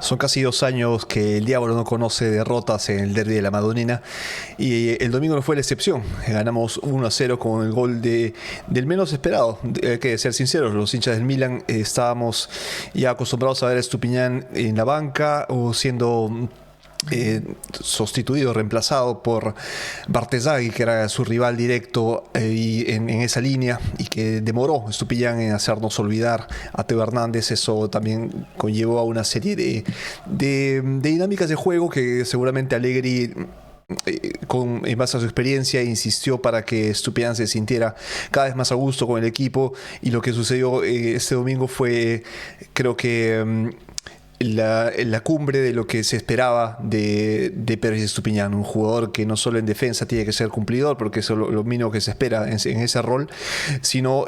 Son casi 2 años que el Diablo no conoce derrotas en el derbi de la Madonina y el domingo no fue la excepción. Ganamos 1-0 con el gol del menos esperado. Hay que ser sinceros, los hinchas del Milan estábamos ya acostumbrados a ver a Estupiñán en la banca o siendo sustituido, reemplazado por Bartesaghi, que era su rival directo y en esa línea, y que demoró Estupiñán en hacernos olvidar a Teo Hernández. Eso también conllevó a una serie de dinámicas de juego que seguramente Allegri en base a su experiencia insistió para que Estupiñán se sintiera cada vez más a gusto con el equipo, y lo que sucedió este domingo fue, creo que la cumbre de lo que se esperaba de Pérez Estupiñán, un jugador que no solo en defensa tiene que ser cumplidor, porque eso es lo mínimo que se espera en ese rol, sino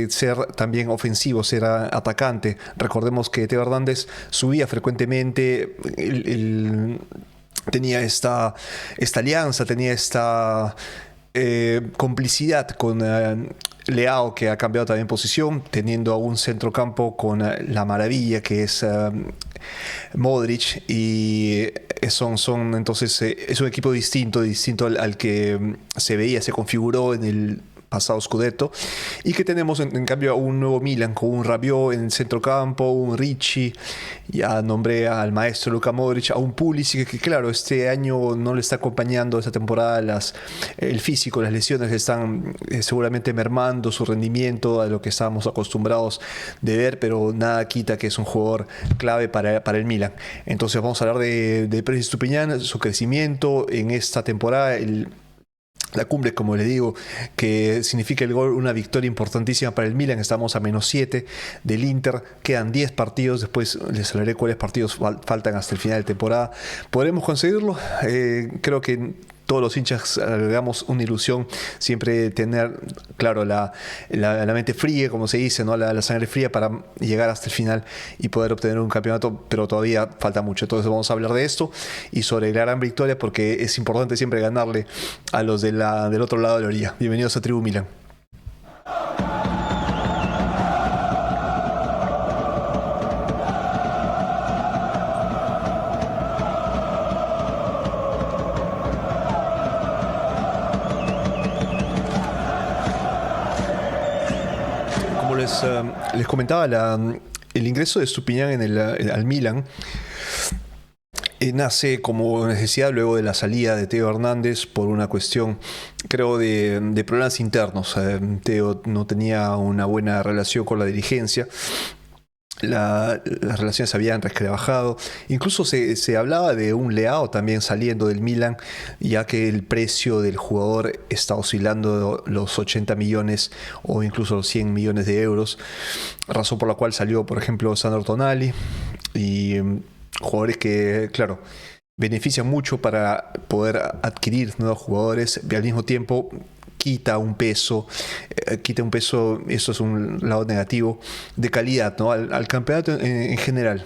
ser también ofensivo, ser atacante. Recordemos que Teo Hernández subía frecuentemente, tenía esta alianza, tenía esta complicidad con Leao, que ha cambiado también posición, teniendo a un centrocampo con la maravilla que es Modric, y entonces es un equipo distinto al que se veía, se configuró en el pasado Scudetto, y que tenemos en cambio a un nuevo Milan con un Rabiot en el centrocampo, un Ricci, ya nombré al maestro Luka Modric, a un Pulisic que claro, este año no le está acompañando esta temporada, el físico, las lesiones le están seguramente mermando su rendimiento a lo que estábamos acostumbrados de ver, pero nada quita que es un jugador clave para el Milan. Entonces vamos a hablar de Pérez Estupiñán, su crecimiento en esta temporada, la cumbre, como le digo, que significa el gol, una victoria importantísima para el Milan. Estamos a -7 del Inter, quedan 10 partidos, después les hablaré cuáles partidos faltan hasta el final de temporada. ¿Podremos conseguirlo? Creo que todos los hinchas agregamos una ilusión, siempre tener, claro, la mente fría, como se dice, ¿no? La sangre fría para llegar hasta el final y poder obtener un campeonato, pero todavía falta mucho. Entonces vamos a hablar de esto y sobre la gran victoria, porque es importante siempre ganarle a los del otro lado de la orilla. Bienvenidos a Tribu Milan. Les comentaba, el ingreso de Estupiñán al Milan nace como necesidad luego de la salida de Teo Hernández por una cuestión, creo, de problemas internos. Teo no tenía una buena relación con la dirigencia. Las relaciones habían resquebrajado. Incluso se hablaba de un Leao también saliendo del Milan, ya que el precio del jugador está oscilando los 80 millones o incluso los 100 millones de euros, razón por la cual salió, por ejemplo, Sandro Tonali, y jugadores que, claro, benefician mucho para poder adquirir nuevos jugadores, y al mismo tiempo quita un peso, eso es un lado negativo, de calidad, ¿no? al campeonato en general.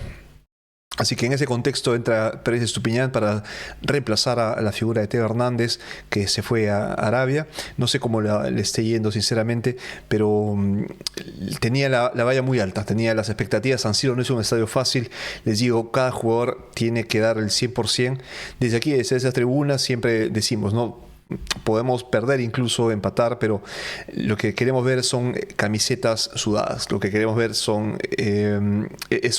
Así que en ese contexto entra Pérez Estupiñán para reemplazar a la figura de Teo Hernández, que se fue a Arabia. No sé cómo le esté yendo, sinceramente, pero tenía la valla muy alta, tenía las expectativas. San Siro no es un estadio fácil. Les digo, cada jugador tiene que dar el 100%. Desde aquí, desde esa tribuna, siempre decimos, ¿no? Podemos perder, incluso empatar, pero lo que queremos ver son camisetas sudadas. Lo que queremos ver son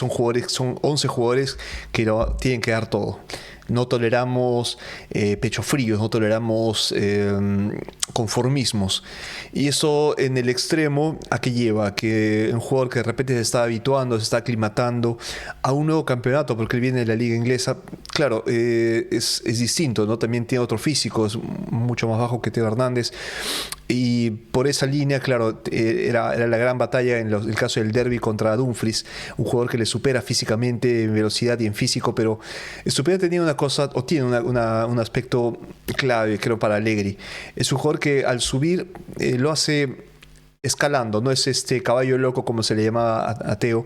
jugadores, son 11 jugadores que tienen que dar todo. No toleramos pecho fríos, no toleramos conformismos. Y eso en el extremo, ¿a qué lleva? Que un jugador que de repente se está habituando, se está aclimatando a un nuevo campeonato, porque él viene de la liga inglesa, claro, es distinto, ¿no? También tiene otro físico, es mucho más bajo que Teo Hernández. Y por esa línea, claro, era la gran batalla en el caso del derbi contra Dumfries, un jugador que le supera físicamente en velocidad y en físico, pero Estupiñán tenía una cosa, o tiene un aspecto clave, creo, para Allegri. Es un jugador que al subir lo hace escalando, no es este caballo loco como se le llamaba a Teo,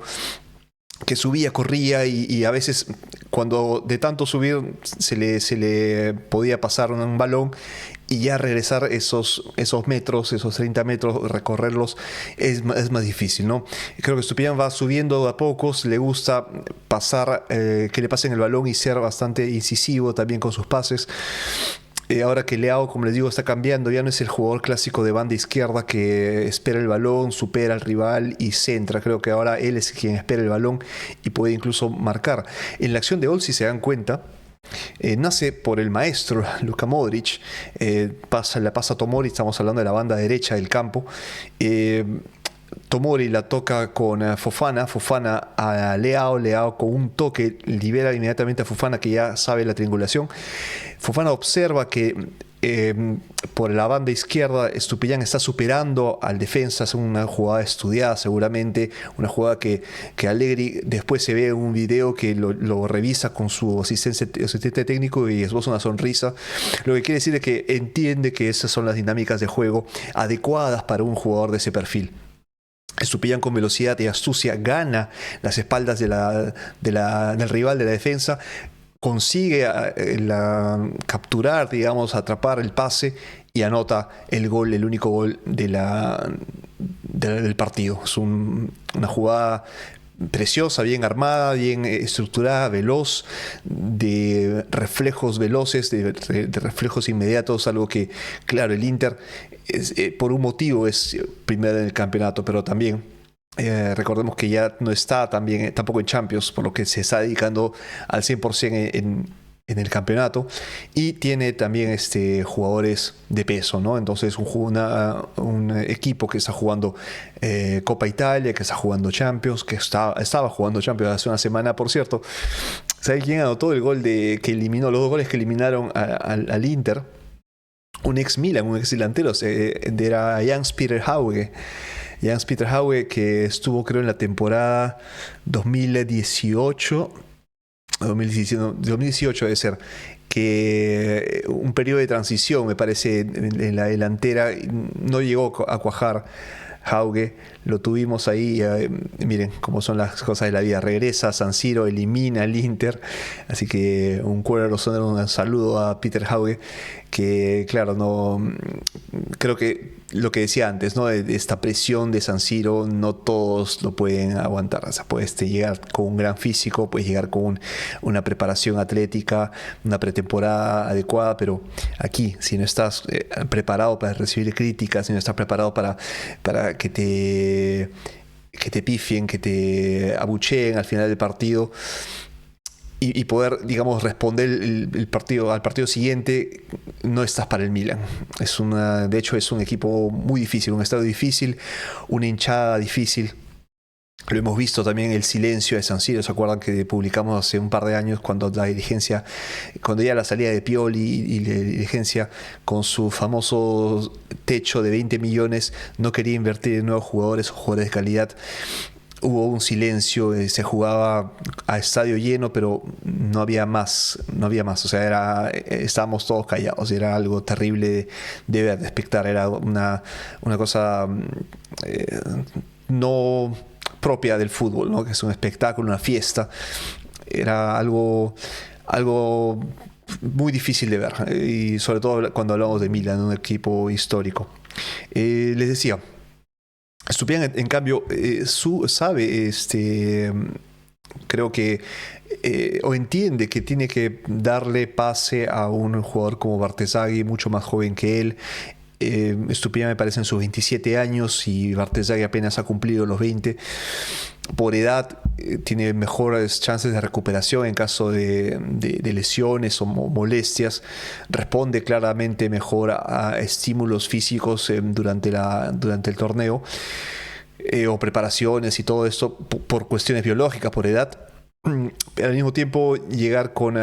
que subía, corría y a veces, cuando de tanto subir se le podía pasar un balón y ya regresar esos metros, esos 30 metros, recorrerlos es más difícil, ¿no? Creo que Estupiñán va subiendo a pocos, le gusta pasar, que le pasen el balón y ser bastante incisivo también con sus pases. Ahora que Leao, como les digo, está cambiando, ya no es el jugador clásico de banda izquierda que espera el balón, supera al rival y centra. Creo que ahora él es quien espera el balón y puede incluso marcar. En la acción de gol, si se dan cuenta, nace por el maestro Luka Modric, la pasa a Tomori, estamos hablando de la banda derecha del campo. Tomori la toca con Fofana a Leao con un toque libera inmediatamente a Fofana, que ya sabe la triangulación. Fofana observa que por la banda izquierda Estupiñán está superando al defensa, es una jugada estudiada seguramente, una jugada que Allegri después se ve en un video que lo revisa con su asistente técnico y esboza una sonrisa, lo que quiere decir es que entiende que esas son las dinámicas de juego adecuadas para un jugador de ese perfil. Estupiñán con velocidad y astucia gana las espaldas del rival de la defensa, consigue capturar, digamos, atrapar el pase y anota el gol, el único gol del partido. Es una jugada preciosa, bien armada, bien estructurada, veloz, de reflejos veloces, de reflejos inmediatos, algo que, claro, el Inter por un motivo es primero en el campeonato, pero también recordemos que ya no está tampoco en Champions, por lo que se está dedicando al 100% en el campeonato, y tiene también jugadores de peso, ¿no? Entonces un equipo que está jugando Copa Italia, que está jugando Champions, que estaba jugando Champions hace una semana, por cierto. ¿Sabe quién anotó el gol los dos goles que eliminaron al Inter? Un ex Milan, un ex delantero, era Jens-Peter Hauge. Jens-Peter Hauge, que estuvo, creo, en la temporada 2018 debe ser, que un periodo de transición, me parece, en la delantera, no llegó a cuajar. Hauge, lo tuvimos ahí, miren cómo son las cosas de la vida, regresa a San Siro, elimina al Inter, así que un saludo a Peter Hauge, que claro, no creo que lo que decía antes, ¿no? De esta presión de San Siro, no todos lo pueden aguantar. O sea, puedes llegar con un gran físico, puedes llegar con una preparación atlética, una pretemporada adecuada, pero aquí, si no estás preparado para recibir críticas, si no estás preparado para que te pifien, que te abucheen al final del partido, y poder, digamos, responder al partido siguiente, no estás para el Milan. De hecho, es un equipo muy difícil, un estadio difícil, una hinchada difícil. Lo hemos visto también el silencio de San Siro. ¿Se acuerdan que publicamos hace un par de años cuando ya la salida de Pioli y la dirigencia con su famoso techo de 20 millones no quería invertir en nuevos jugadores o jugadores de calidad? Hubo un silencio, se jugaba a estadio lleno, pero no había más. O sea, estábamos todos callados, era algo terrible de ver, de espectar. Era una cosa no propia del fútbol, ¿no? Que es un espectáculo, una fiesta. Era algo muy difícil de ver, y sobre todo cuando hablamos de Milan, un equipo histórico. Les decía, Estupiñán, en cambio, sabe, creo que, o entiende que tiene que darle pase a un jugador como Bartesagui, mucho más joven que él. Estupiñán me parece en sus 27 años y Bartesagui apenas ha cumplido los 20. Por edad tiene mejores chances de recuperación en caso de lesiones o molestias, responde claramente mejor a estímulos físicos durante el torneo, o preparaciones y todo esto por cuestiones biológicas, por edad. Al mismo tiempo, llegar con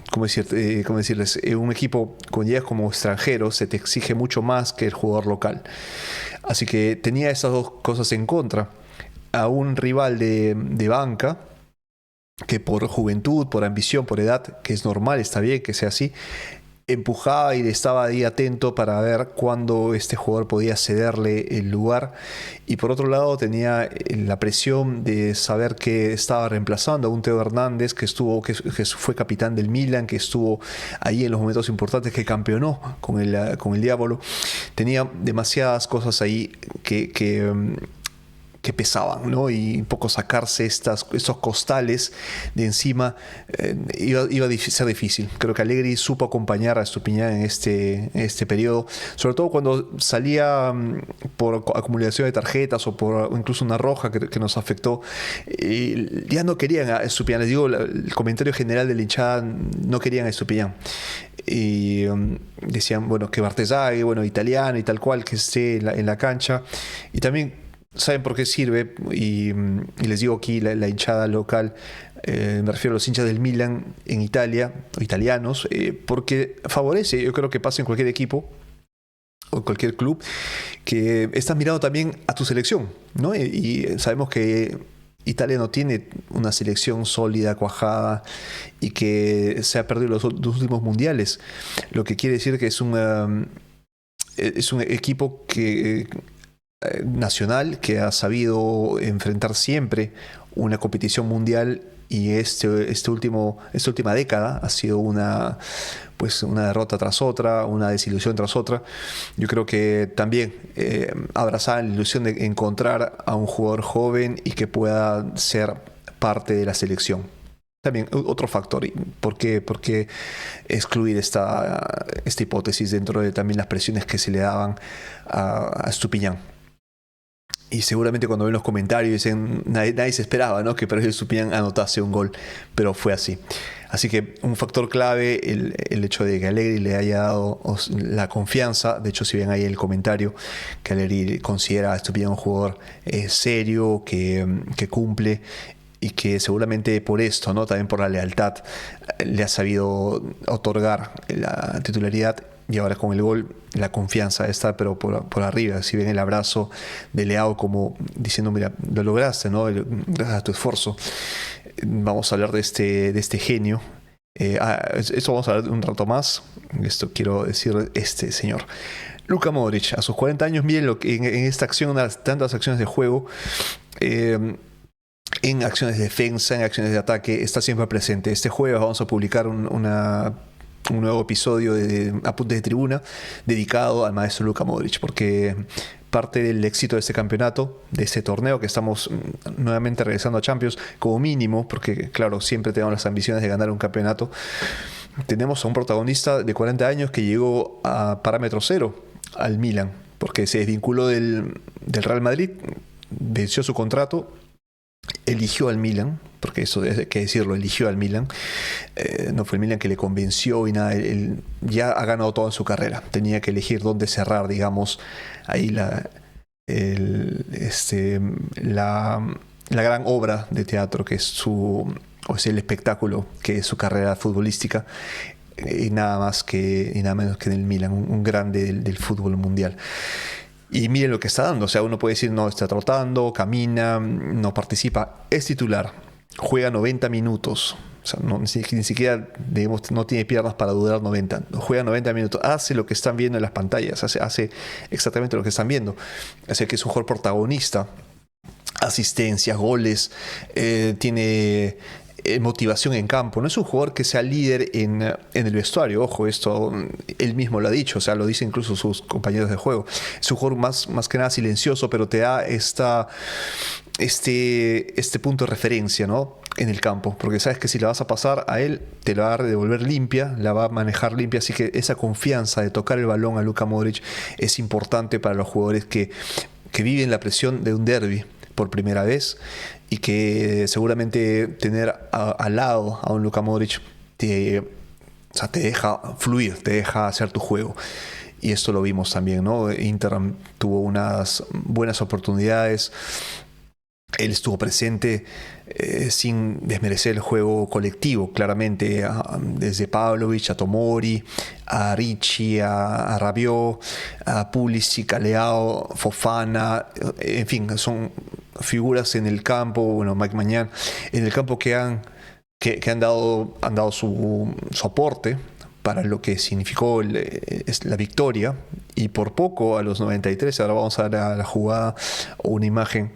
¿cómo decirles? Un equipo con llegas como extranjero se te exige mucho más que el jugador local. Así que tenía esas dos cosas en contra. A un rival de banca que por juventud, por ambición, por edad, que es normal, está bien que sea así, empujaba y estaba ahí atento para ver cuándo este jugador podía cederle el lugar. Y por otro lado tenía la presión de saber que estaba reemplazando a un Teo Hernández que fue capitán del Milan, que estuvo ahí en los momentos importantes, que campeonó con el Diavolo. Tenía demasiadas cosas ahí que pesaban, ¿no? Y un poco sacarse estos costales de encima iba a ser difícil. Creo que Allegri supo acompañar a Estupiñán en este periodo, sobre todo cuando salía por acumulación de tarjetas o por incluso una roja que nos afectó. Ya no querían a Estupiñán, les digo, el comentario general de la hinchada, no querían a Estupiñán. Y decían, bueno, que Bartesaghi, bueno, italiano y tal cual, que esté en la cancha. Y también saben por qué sirve, y les digo aquí, la hinchada local, me refiero a los hinchas del Milan en Italia, o italianos, porque favorece, yo creo que pasa en cualquier equipo o en cualquier club, que estás mirando también a tu selección, ¿no? Y sabemos que Italia no tiene una selección sólida, cuajada, y que se ha perdido los últimos mundiales, lo que quiere decir que es un equipo nacional que ha sabido enfrentar siempre una competición mundial, y esta última década ha sido una derrota tras otra, una desilusión tras otra. Yo creo que también abrazar la ilusión de encontrar a un jugador joven y que pueda ser parte de la selección. También otro factor. ¿Por qué excluir esta hipótesis dentro de también las presiones que se le daban a Estupiñán? Y seguramente cuando ven los comentarios dicen, nadie se esperaba, ¿no?, que Perez Estupiñán anotase un gol, pero fue así. Así que un factor clave, el hecho de que Allegri le haya dado la confianza. De hecho, si ven ahí el comentario, que Allegri considera a Estupiñán un jugador serio, que cumple, y que seguramente por esto, ¿no?, también por la lealtad, le ha sabido otorgar la titularidad. Y ahora con el gol, la confianza está, pero por arriba. Si ven el abrazo de Leao como diciendo, mira, lo lograste, ¿no?, gracias a tu esfuerzo. Vamos a hablar de este genio. Esto vamos a hablar un rato más. Esto quiero decir, este señor. Luka Modric, a sus 40 años, miren lo que en esta acción, tantas acciones de juego, en acciones de defensa, en acciones de ataque, está siempre presente. Este jueves vamos a publicar un nuevo episodio de Apuntes de Tribuna dedicado al maestro Luka Modric, porque parte del éxito de este campeonato, de este torneo, que estamos nuevamente regresando a Champions como mínimo, porque claro, siempre tenemos las ambiciones de ganar un campeonato. Tenemos a un protagonista de 40 años que llegó a parámetro cero al Milan, porque se desvinculó del Real Madrid, venció su contrato, eligió al Milan, porque eso hay que decirlo, eligió al Milan. No fue el Milan que le convenció y nada. Él ya ha ganado toda su carrera. Tenía que elegir dónde cerrar, digamos, ahí la gran obra de teatro que es el espectáculo que es su carrera futbolística. Y nada menos que en el Milan, un grande del fútbol mundial. Y miren lo que está dando. O sea, uno puede decir, no, está trotando, camina, no participa. Es titular, juega 90 minutos. O sea, ni siquiera, digamos, no tiene piernas para durar 90. Juega 90 minutos. Hace lo que están viendo en las pantallas. Hace exactamente lo que están viendo. Así que es un jugador protagonista. Asistencias, goles. Tiene motivación en campo. No es un jugador que sea líder en el vestuario. Ojo, esto él mismo lo ha dicho, o sea, lo dicen incluso sus compañeros de juego. Es un jugador más que nada silencioso, pero te da este punto de referencia, ¿no?, en el campo, porque sabes que si la vas a pasar a él, te la va a devolver limpia, la va a manejar limpia. Así que esa confianza de tocar el balón a Luka Modric es importante para los jugadores que viven la presión de un derbi por primera vez, y que seguramente tener al lado a un Luka Modric te deja fluir, te deja hacer tu juego. Y esto lo vimos también, ¿no? Inter tuvo unas buenas oportunidades. Él estuvo presente sin desmerecer el juego colectivo, claramente, desde Pavlovic a Tomori, a Ricci, a Rabiot, a Pulisic, a Leao, Fofana, en fin, son figuras en el campo, bueno, Mike Maignan, en el campo que han dado su aporte para lo que significó es la victoria, y por poco a los 93, ahora vamos a ver la jugada o una imagen,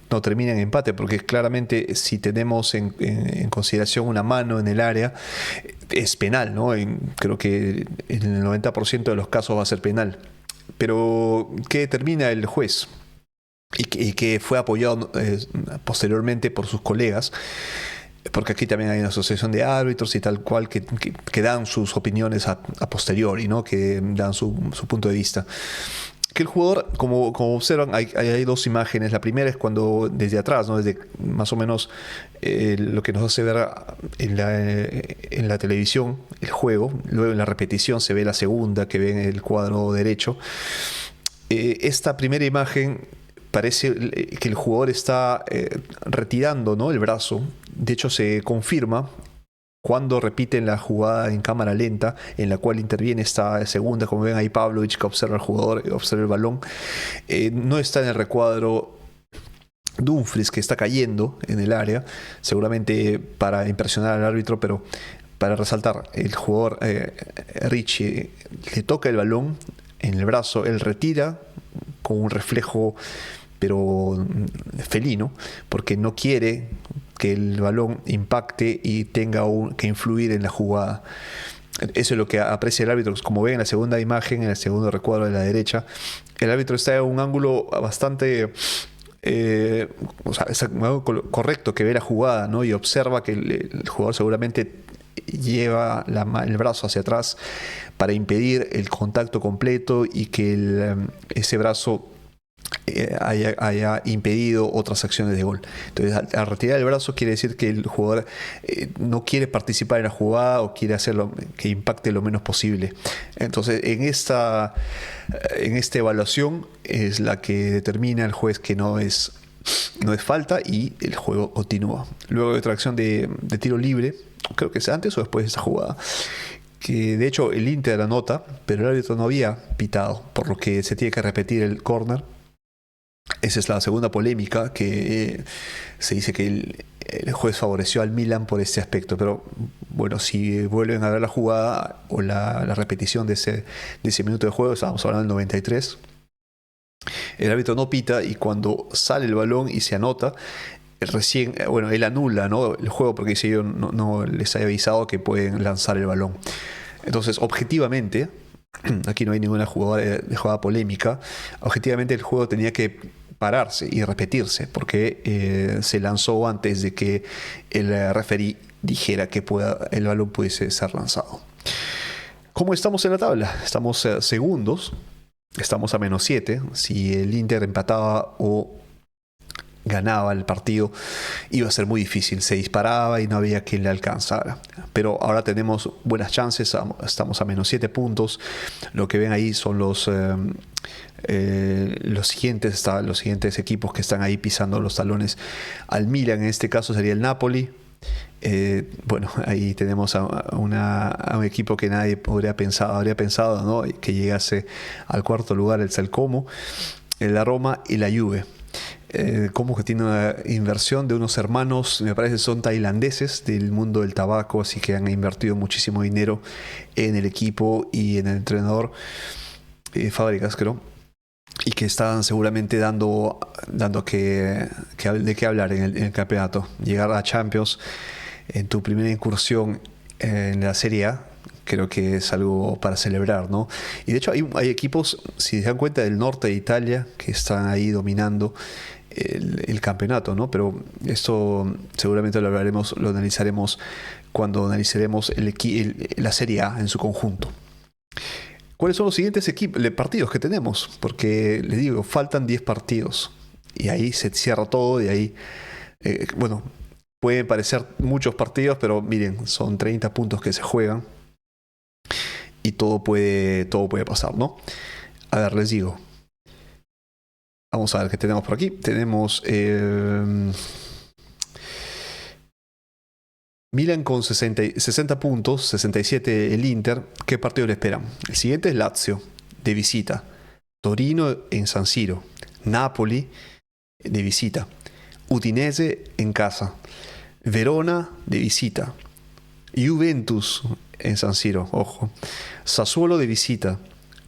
no termina en empate, porque claramente si tenemos en consideración una mano en el área, es penal, ¿no? Creo que en el 90% de los casos va a ser penal. Pero ¿qué determina el juez? Y que fue apoyado posteriormente por sus colegas, porque aquí también hay una asociación de árbitros y tal cual que dan sus opiniones a posteriori, ¿no? Que dan su punto de vista. Que el jugador, como observan, hay dos imágenes. La primera es cuando desde atrás, ¿no? Desde más o menos lo que nos hace ver en la televisión el juego. Luego en la repetición se ve la segunda, que ve en el cuadro derecho. Esta primera imagen parece que el jugador está retirando, ¿no?, el brazo. De hecho, se confirma cuando repiten la jugada en cámara lenta, en la cual interviene esta segunda. Como ven ahí, Pavlovich, que observa al jugador, observa el balón. No está en el recuadro Dumfries, que está cayendo en el área, seguramente para impresionar al árbitro, pero para resaltar, el jugador Richie le toca el balón en el brazo, él retira con un reflejo pero felino, porque no quiere que el balón impacte y tenga que influir en la jugada. Eso es lo que aprecia el árbitro. Como ven en la segunda imagen, en el segundo recuadro de la derecha, el árbitro está en un ángulo bastante es un ángulo correcto, que ve la jugada, ¿no? Y observa que el jugador seguramente lleva el brazo hacia atrás para impedir el contacto completo y que ese brazo haya impedido otras acciones de gol. Entonces, al retirar el brazo, quiere decir que el jugador no quiere participar en la jugada o quiere hacerlo que impacte lo menos posible. Entonces, en esta evaluación es la que determina el juez que no es falta, y el juego continúa. Luego de otra acción de tiro libre, creo que es antes o después de esa jugada, que de hecho el Inter anota, pero el árbitro no había pitado, por lo que se tiene que repetir el córner. Esa es la segunda polémica, que se dice que el juez favoreció al Milan por este aspecto. Pero bueno, si vuelven a ver la jugada o la repetición de ese minuto de juego, estábamos hablando del 93, el árbitro no pita, y cuando sale el balón y se anota, recién, él anula, ¿no?, el juego, porque dice: yo no les había avisado que pueden lanzar el balón. Entonces, objetivamente, aquí no hay ninguna jugada polémica. Objetivamente, el juego tenía que pararse y repetirse, porque se lanzó antes de que el referee dijera que el balón pudiese ser lanzado. ¿Cómo estamos en la tabla? Estamos segundos, estamos a -7. Si el Inter empataba o ganaba el partido, iba a ser muy difícil. Se disparaba y no había quien le alcanzara. Pero ahora tenemos buenas chances. Estamos a -7 puntos. Lo que ven ahí son los siguientes equipos que están ahí pisando los talones al Milan. En este caso sería el Napoli. Ahí tenemos a un equipo que nadie habría pensado, ¿no?, que llegase al cuarto lugar, el Como, la Roma y la Juve. Como que tiene una inversión de unos hermanos, me parece son tailandeses, del mundo del tabaco, así que han invertido muchísimo dinero en el equipo y en el entrenador, Fábricas, creo, y que están seguramente dando de qué hablar en el campeonato. Llegar a Champions en tu primera incursión en la Serie A, creo que es algo para celebrar, ¿no? Y de hecho hay equipos, si se dan cuenta, del norte de Italia, que están ahí dominando el campeonato, ¿no? Pero esto seguramente lo analizaremos cuando analicemos la Serie A en su conjunto. ¿Cuáles son los siguientes partidos que tenemos? Porque les digo, faltan 10 partidos y ahí se cierra todo. Y ahí, pueden parecer muchos partidos, pero miren, son 30 puntos que se juegan y todo puede pasar, ¿no? A ver, les digo. Vamos a ver qué tenemos por aquí. Tenemos Milan con 60 puntos, 67 el Inter. ¿Qué partido le esperan? El siguiente es Lazio, de visita. Torino en San Siro. Napoli, de visita. Udinese en casa. Verona, de visita. Juventus en San Siro, ojo. Sassuolo de visita,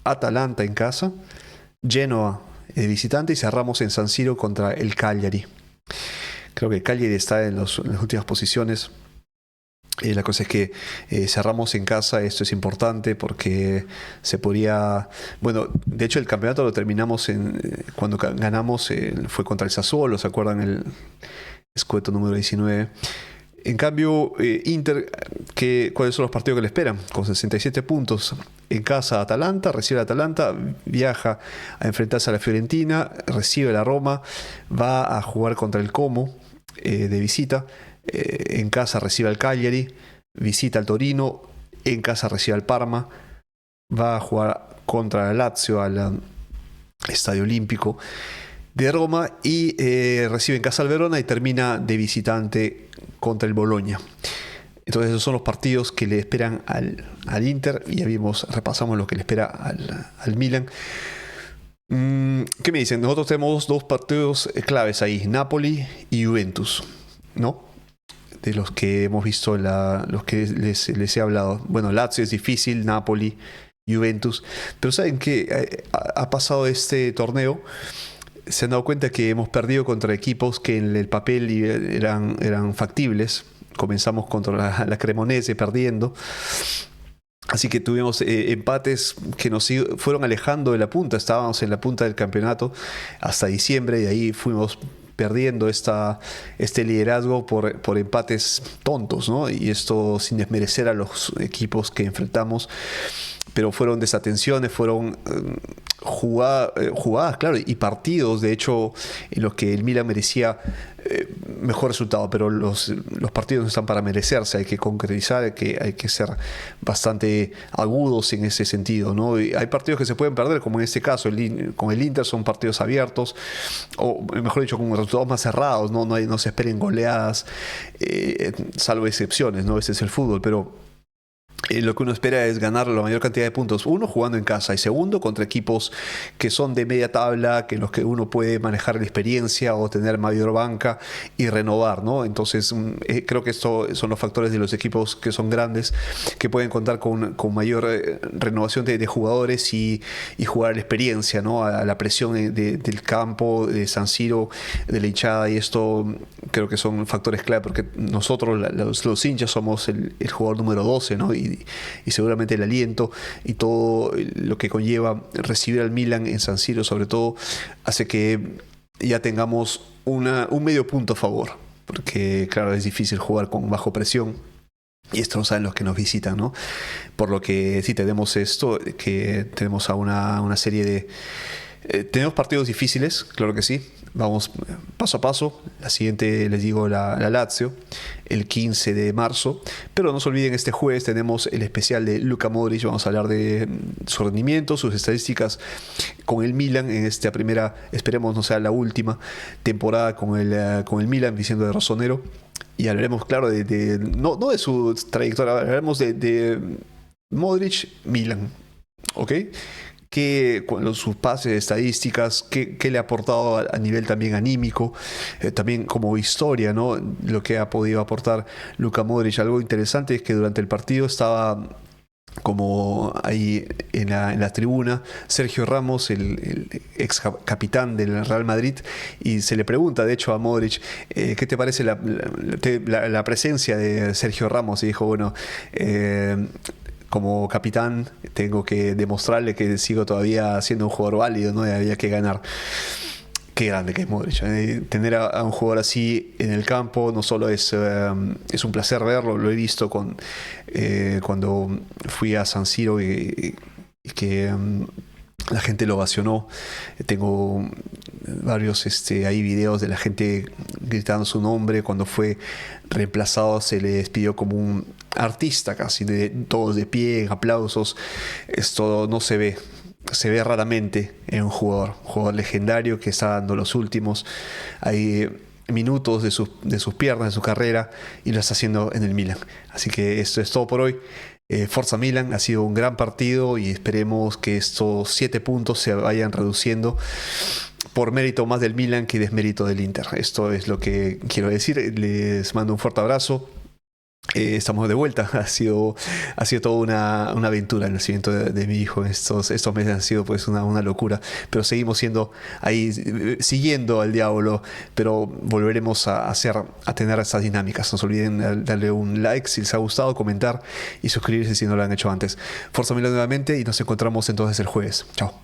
Atalanta en casa, Genoa de visitante y cerramos en San Siro contra el Cagliari. Creo que el Cagliari está en las últimas posiciones. La cosa es que cerramos en casa, esto es importante porque se podría... Bueno, de hecho el campeonato lo terminamos cuando ganamos, fue contra el Sassuolo, ¿se acuerdan? El Scudetto número 19. En cambio, Inter, ¿cuáles son los partidos que le esperan? Con 67 puntos en casa, Atalanta, recibe a Atalanta, viaja a enfrentarse a la Fiorentina, recibe a la Roma, va a jugar contra el Como de visita, en casa recibe al Cagliari, visita al Torino, en casa recibe al Parma, va a jugar contra el Lazio al Estadio Olímpico de Roma y recibe en casa al Verona y termina de visitante contra el Bologna. Entonces esos son los partidos que le esperan al Inter y ya repasamos lo que le espera al Milan. ¿Qué me dicen? Nosotros tenemos dos partidos claves ahí, Napoli y Juventus, ¿no? De los que hemos visto, los que les he hablado. Bueno, Lazio es difícil, Napoli, Juventus, pero ¿saben qué? Ha pasado este torneo. Se han dado cuenta que hemos perdido contra equipos que en el papel eran factibles. Comenzamos contra la Cremonese perdiendo. Así que tuvimos empates que nos fueron alejando de la punta. Estábamos en la punta del campeonato hasta diciembre y ahí fuimos perdiendo este liderazgo por empates tontos, ¿no? Y esto sin desmerecer a los equipos que enfrentamos. Pero fueron desatenciones, fueron jugadas, claro, y partidos, de hecho, en los que el Milan merecía mejor resultado, pero los partidos no están para merecerse, hay que concretizar, hay que ser bastante agudos en ese sentido, ¿no? Y hay partidos que se pueden perder, como en este caso, con el Inter son partidos abiertos, o mejor dicho, con resultados más cerrados, no se esperen goleadas, salvo excepciones, ¿no? Ese es el fútbol, pero lo que uno espera es ganar la mayor cantidad de puntos. Uno, jugando en casa, y segundo, contra equipos que son de media tabla, que en los que uno puede manejar la experiencia o tener mayor banca y renovar, ¿no? Entonces, creo que estos son los factores de los equipos que son grandes, que pueden contar con mayor renovación de jugadores y jugar a la experiencia, ¿no? A la presión del campo, de San Siro, de la hinchada, y esto creo que son factores clave, porque nosotros, los hinchas, somos el jugador número 12, ¿no? Y seguramente el aliento y todo lo que conlleva recibir al Milan en San Siro, sobre todo, hace que ya tengamos un medio punto a favor, porque claro, es difícil jugar con bajo presión y esto lo saben los que nos visitan, ¿no? Por lo que sí tenemos esto, que tenemos a una serie de... tenemos partidos difíciles, claro que sí. Vamos paso a paso. La siguiente, les digo, la Lazio, el 15 de marzo. Pero no se olviden, este jueves tenemos el especial de Luka Modric. Vamos a hablar de su rendimiento, sus estadísticas con el Milan en esta primera, esperemos no sea la última temporada con el Milan, diciendo de Rossonero. Y hablaremos, claro, no de su trayectoria, hablaremos de Modric, Milan, ¿ok? Sus pases, estadísticas, qué le ha aportado a nivel también anímico, también como historia, ¿no? Lo que ha podido aportar Luka Modric. Algo interesante es que durante el partido estaba como ahí en la tribuna Sergio Ramos, el ex capitán del Real Madrid, y se le pregunta de hecho a Modric, ¿qué te parece la presencia de Sergio Ramos? Y dijo, bueno, como capitán tengo que demostrarle que sigo todavía siendo un jugador válido, ¿no? Y había que ganar. Qué grande que es Modric. Tener a un jugador así en el campo no solo es un placer verlo, lo he visto cuando fui a San Siro y que la gente lo ovacionó. Tengo varios ahí videos de la gente gritando su nombre. Cuando fue reemplazado se le despidió como un artista, casi todos de pie, en aplausos. Esto no se ve. Se ve raramente en un jugador legendario que está dando los últimos minutos de sus piernas, de su carrera, y lo está haciendo en el Milan. Así que esto es todo por hoy. Forza Milan, ha sido un gran partido y esperemos que estos 7 puntos se vayan reduciendo por mérito más del Milan que desmérito del Inter. Esto es lo que quiero decir. Les mando un fuerte abrazo. Estamos de vuelta. Ha sido toda una aventura el nacimiento de mi hijo. Estos meses han sido pues una locura. Pero seguimos siendo ahí, siguiendo al diablo. Pero volveremos a tener estas dinámicas. No se olviden darle un like si les ha gustado, comentar y suscribirse si no lo han hecho antes. Fuerza Milo nuevamente y nos encontramos entonces el jueves. Chao.